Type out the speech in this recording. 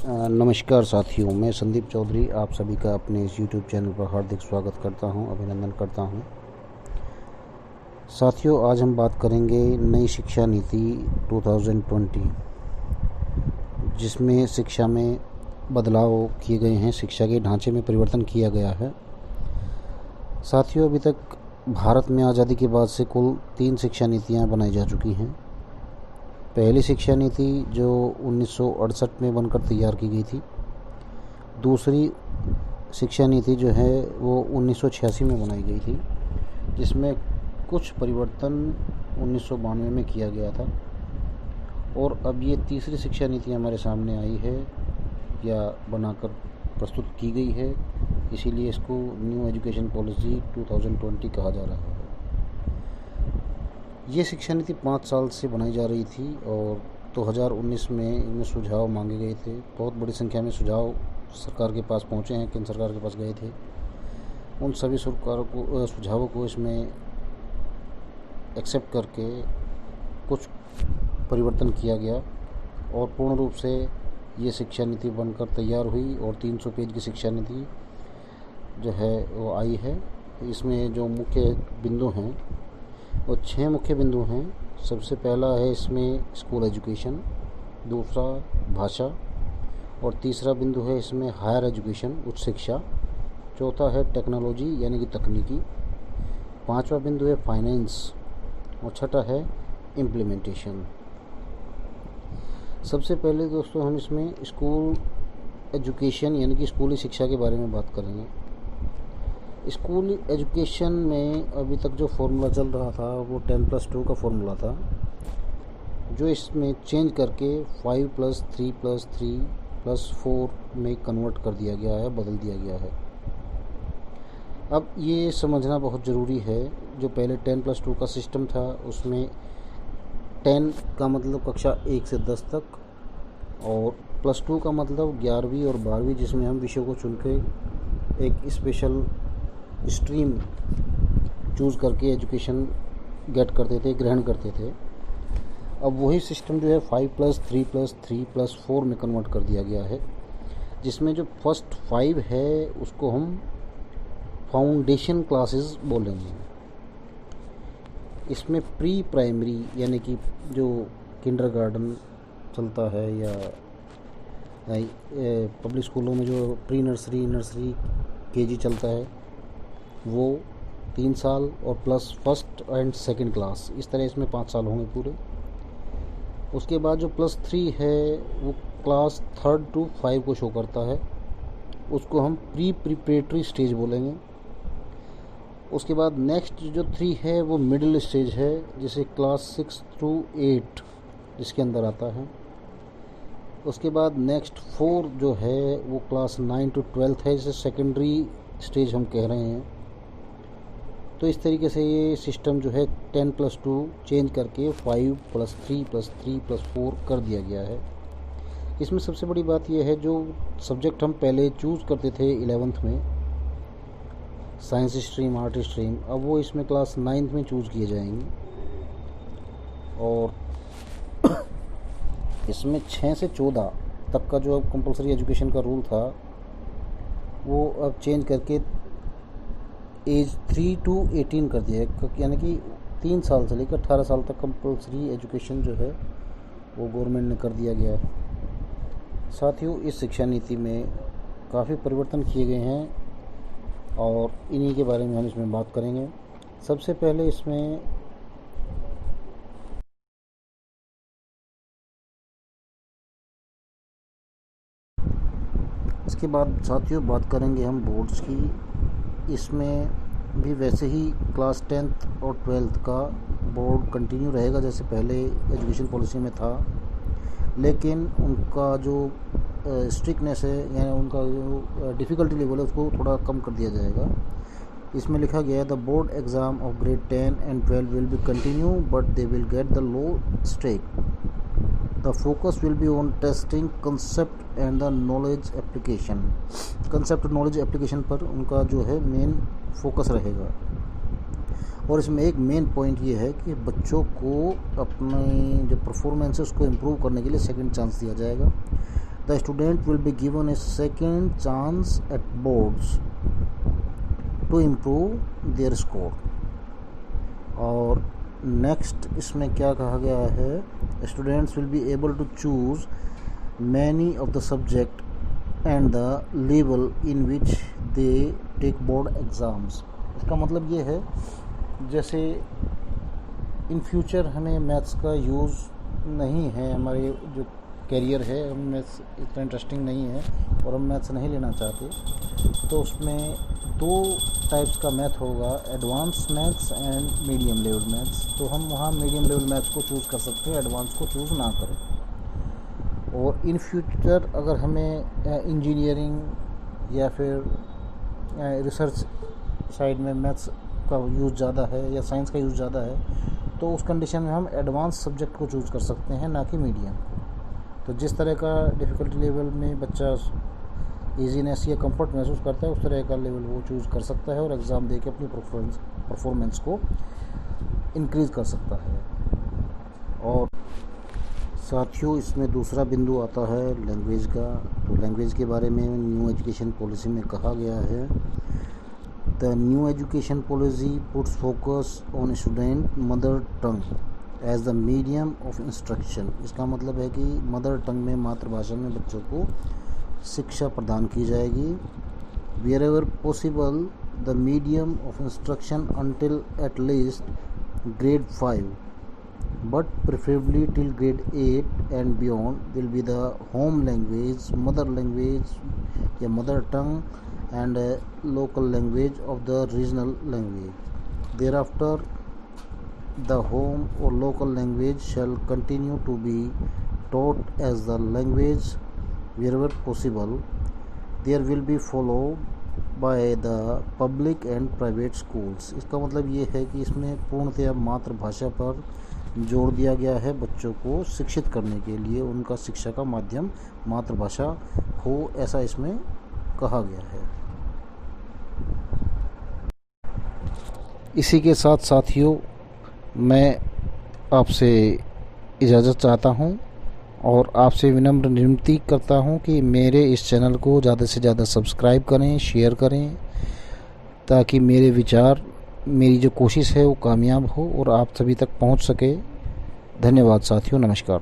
नमस्कार साथियों, मैं संदीप चौधरी आप सभी का अपने इस YouTube चैनल पर हार्दिक स्वागत करता हूं, अभिनंदन करता हूं। साथियों, आज हम बात करेंगे नई शिक्षा नीति 2020, जिसमें शिक्षा में बदलाव किए गए हैं, शिक्षा के ढांचे में परिवर्तन किया गया है। साथियों, अभी तक भारत में आज़ादी के बाद से कुल 3 शिक्षा नीतियाँ बनाई जा चुकी हैं। पहली शिक्षा नीति जो 1968 में बनकर तैयार की गई थी। दूसरी शिक्षा नीति जो है वो 1986 में बनाई गई थी, जिसमें कुछ परिवर्तन 1992 में किया गया था। और अब ये तीसरी शिक्षा नीति हमारे सामने आई है या बनाकर प्रस्तुत की गई है, इसीलिए इसको न्यू एजुकेशन पॉलिसी 2020 कहा जा रहा है। ये शिक्षा नीति 5 साल से बनाई जा रही थी और 2019 में इनमें सुझाव मांगे गए थे। बहुत बड़ी संख्या में सुझाव सरकार के पास पहुँचे हैं, केंद्र सरकार के पास गए थे। उन सभी सुझावों को इसमें एक्सेप्ट करके कुछ परिवर्तन किया गया और पूर्ण रूप से ये शिक्षा नीति बनकर तैयार हुई और 300 पेज की शिक्षा नीति जो है वो आई है। इसमें जो मुख्य बिंदु हैं वो 6 मुख्य बिंदु हैं। सबसे पहला है इसमें स्कूल एजुकेशन, दूसरा भाषा, और तीसरा बिंदु है इसमें हायर एजुकेशन, उच्च शिक्षा, चौथा है टेक्नोलॉजी यानी कि तकनीकी, पांचवा बिंदु है फाइनेंस और छठा है इम्प्लीमेंटेशन। सबसे पहले दोस्तों हम इसमें स्कूल एजुकेशन यानी कि स्कूली शिक्षा के बारे में बात करेंगे। स्कूल एजुकेशन में अभी तक जो फॉर्मूला चल रहा था वो 10+2 का फॉर्मूला था, जो इसमें चेंज करके 5+3+3+4 में कन्वर्ट कर दिया गया है, बदल दिया गया है। अब ये समझना बहुत ज़रूरी है, जो पहले 10+2 का सिस्टम था उसमें 10 का मतलब कक्षा 1 से 10 तक और +2 का मतलब 11वीं और 12वीं, जिसमें हम विषयों को चुन के एक स्पेशल स्ट्रीम चूज़ करके एजुकेशन गेट करते थे, ग्रहण करते थे। अब वही सिस्टम जो है 5+3+3+4 में कन्वर्ट कर दिया गया है, जिसमें जो फर्स्ट 5 है उसको हम फाउंडेशन क्लासेस बोलेंगे। इसमें प्री प्राइमरी यानी कि जो किंडरगार्टन चलता है या पब्लिक स्कूलों में जो प्री नर्सरी केजी चलता है वो 3 साल और plus first and second class, इस तरह इसमें 5 साल होंगे पूरे। उसके बाद जो +3 है वो क्लास 3rd to 5 को शो करता है, उसको हम प्रिपरेटरी स्टेज बोलेंगे। उसके बाद नेक्स्ट जो 3 है वो मिडिल स्टेज है, जिसे क्लास 6 to 8 जिसके अंदर आता है। उसके बाद नेक्स्ट 4 जो है वो क्लास 9 to 12 है, जिसे सेकेंडरी स्टेज हम कह रहे हैं। तो इस तरीके से ये सिस्टम जो है 10+2 चेंज करके 5+3+3+4 कर दिया गया है। इसमें सबसे बड़ी बात यह है, जो सब्जेक्ट हम पहले चूज़ करते थे 11th में, साइंस स्ट्रीम, आर्ट स्ट्रीम, अब वो इसमें क्लास 9th में चूज़ किए जाएंगे। और इसमें 6 से 14 तक का जो अब कंपलसरी एजुकेशन का रूल था वो अब चेंज करके एज 3 to 18 कर दिया है, यानी कि 3 साल से लेकर 18 साल तक कंपलसरी एजुकेशन जो है वो गवर्नमेंट ने कर दिया गया है। साथियों, इस शिक्षा नीति में काफ़ी परिवर्तन किए गए हैं और इन्हीं के बारे में हम इसमें बात करेंगे। सबसे पहले इसके बाद साथियों बात करेंगे हम बोर्ड्स की। इसमें भी वैसे ही क्लास 10th और 12th का बोर्ड कंटिन्यू रहेगा जैसे पहले एजुकेशन पॉलिसी में था, लेकिन उनका जो स्ट्रिक्टनेस है यानी उनका जो डिफ़िकल्टी लेवल है उसको थोड़ा कम कर दिया जाएगा। इसमें लिखा गया है the board exam of grade 10 and 12 will be continue but they will get the low stake. The focus will be on testing concept and the knowledge application. concept और knowledge application पर उनका जो है मेन फोकस रहेगा। और इसमें एक main point ये है कि बच्चों को अपने जो परफॉर्मेंस है उसको इम्प्रूव करने के लिए सेकंड चांस दिया जाएगा। The student will be given a second chance at boards to improve their score. और नेक्स्ट इसमें क्या कहा गया है, students will be able to choose many of the subject and the level in which they take board exams. इसका मतलब ये है जैसे इन फ्यूचर हमें मैथ्स का यूज़ नहीं है, हमारे जो कैरियर है हम मैथ्स इतना इंटरेस्टिंग नहीं है और हम मैथ्स नहीं लेना चाहते, तो उसमें 2 टाइप्स का मैथ होगा, advance maths and medium level maths. तो हम वहाँ मीडियम लेवल मैथ्स को चूज़ कर सकते हैं, एडवांस को चूज़ ना करें। और इन फ्यूचर अगर हमें इंजीनियरिंग या फिर रिसर्च साइड में मैथ्स का यूज़ ज़्यादा है या साइंस का यूज़ ज़्यादा है, तो उस कंडीशन में हम एडवांस सब्जेक्ट को चूज़ कर सकते हैं, ना कि मीडियम। तो जिस तरह का डिफ़िकल्टी लेवल में बच्चा ईजीनेस या कंफर्ट महसूस करता है, उस तरह का लेवल वो चूज़ कर सकता है और एग्ज़ाम दे के अपनी परफॉर्मेंस को इंक्रीज़ कर सकता है। और साथियों, इसमें दूसरा बिंदु आता है लैंग्वेज का। तो लैंग्वेज के बारे में न्यू एजुकेशन पॉलिसी में कहा गया है, the new education policy puts focus on student mother tongue as the medium of instruction. इसका मतलब है कि मदर टंग में, मातृभाषा में बच्चों को शिक्षा प्रदान की जाएगी। Wherever possible the medium of instruction until at least grade 5, but preferably till grade 8 and beyond will be the home language, mother language या mother tongue and local language of the regional language. Thereafter the home or local language shall continue to be taught as the language wherever possible. There will be followed by the public and private schools. इसका मतलब ये है कि इसमें पूर्णतया मातृभाषा पर जोर दिया गया है, बच्चों को शिक्षित करने के लिए उनका शिक्षा का माध्यम मातृभाषा हो, ऐसा इसमें कहा गया है। इसी के साथ साथियों, मैं आपसे इजाज़त चाहता हूं और आपसे विनम्र विनती करता हूं कि मेरे इस चैनल को ज़्यादा से ज़्यादा सब्सक्राइब करें, शेयर करें, ताकि मेरे विचार, मेरी जो कोशिश है वो कामयाब हो और आप सभी तक पहुंच सके। धन्यवाद साथियों, नमस्कार।